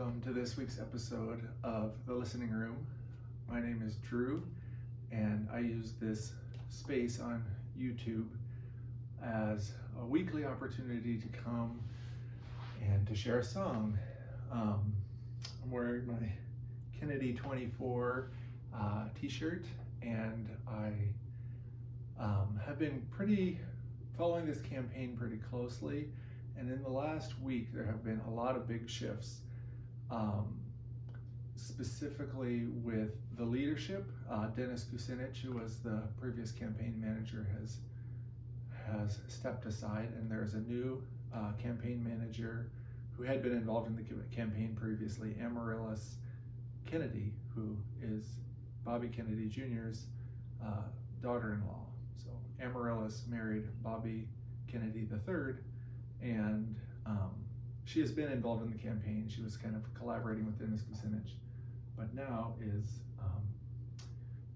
welcome to this week's episode of The Listening Room. My name is Drew, and I use this space on YouTube as a weekly opportunity to come and to share a song. I'm wearing my Kennedy 24 t-shirt, and I have been following this campaign pretty closely. And in the last week, there have been a lot of big shifts, specifically with the leadership. Dennis Kucinich, who was the previous campaign manager, has stepped aside, and there's a new campaign manager who had been involved in the campaign previously, Amaryllis Kennedy, who is Bobby Kennedy Jr.'s daughter-in-law. So Amaryllis married Bobby Kennedy III, and she has been involved in the campaign. She was kind of collaborating with Dennis Kucinich, but now is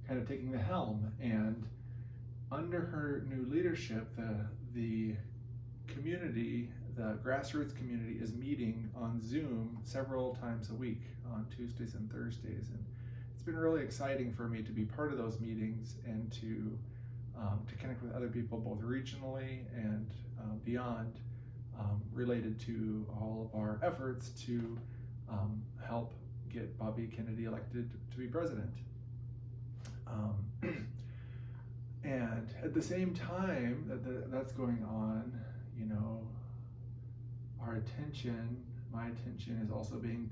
kind of taking the helm. And under her new leadership, the community, the grassroots community, is meeting on Zoom several times a week on Tuesdays and Thursdays. And it's been really exciting for me to be part of those meetings and to connect with other people, both regionally and beyond, related to all of our efforts to help get Bobby Kennedy elected to be president. And at the same time that's going on, my attention is also being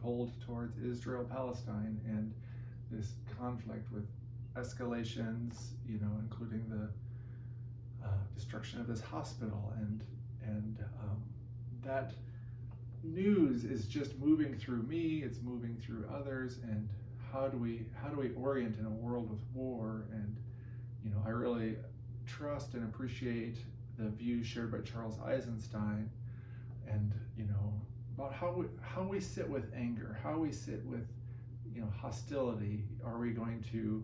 pulled towards Israel-Palestine and this conflict with escalations, including the destruction of this hospital, and that news is just moving through me. It's moving through others. And how do we orient in a world with war? And I really trust and appreciate the views shared by Charles Eisenstein, and about how we sit with anger, how we sit with hostility. Are we going to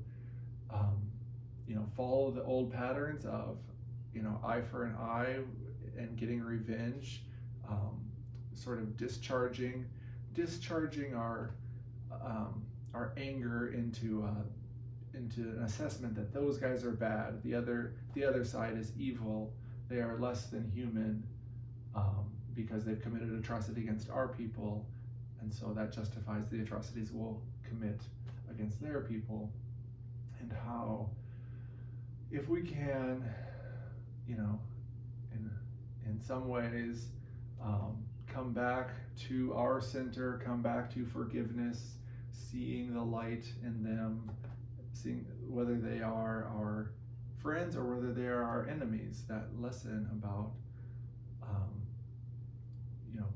follow the old patterns of eye for an eye and getting revenge, sort of discharging our anger into an assessment that those guys are bad, the other side is evil, they are less than human, because they've committed atrocity against our people, and so that justifies the atrocities we'll commit against their people. And how, if we can, in some ways, come back to our center, come back to forgiveness, seeing the light in them, seeing whether they are our friends or whether they are our enemies. That lesson about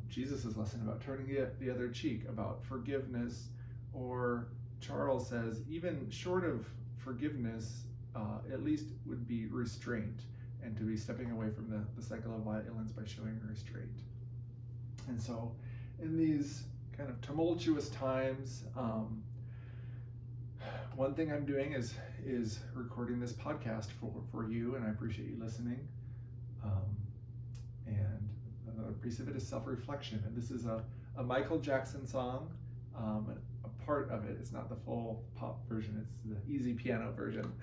Jesus' lesson about turning the other cheek, about forgiveness, or Charles says even short of forgiveness, at least would be restraint, and to be stepping away from the cycle of violence by showing restraint. And so in these kind of tumultuous times, one thing I'm doing is recording this podcast for you, and I appreciate you listening. And another piece of it is self-reflection. And this is a Michael Jackson song, a part of it. It's not the full pop version, it's the easy piano version.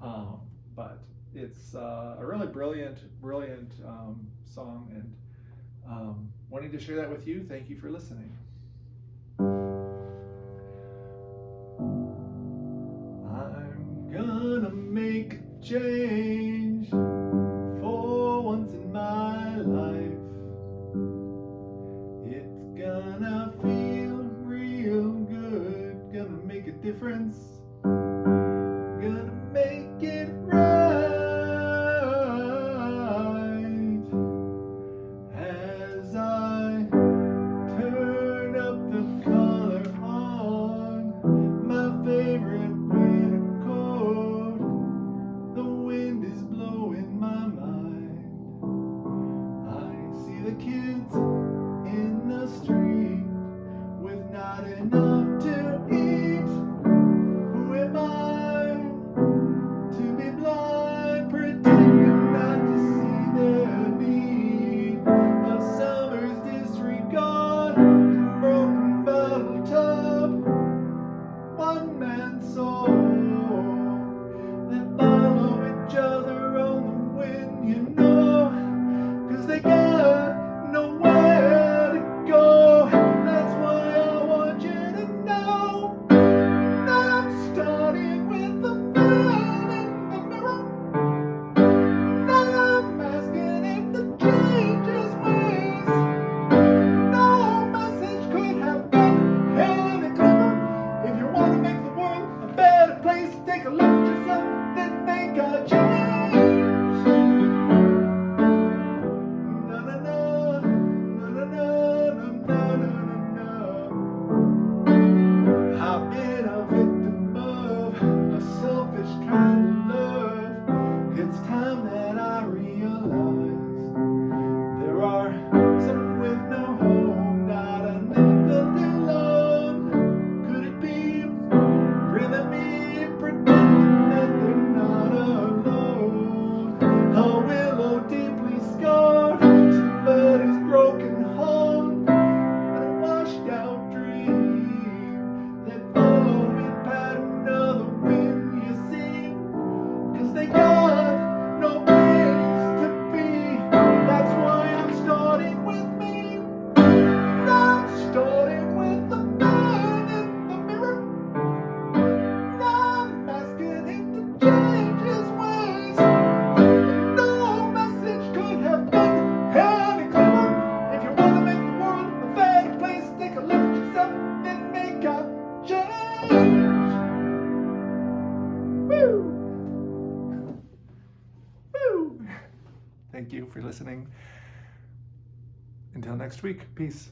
But it's a really brilliant song, and wanting to share that with you. Thank you for listening. I'm gonna make a change for once in my life. It's gonna feel real good, gonna make a difference, gonna make it right. As I turn up the color on my favorite record, the wind is blowing my mind. I see the kids in the street with not enough to eat. Who am I Thank you for listening. Until next week, peace.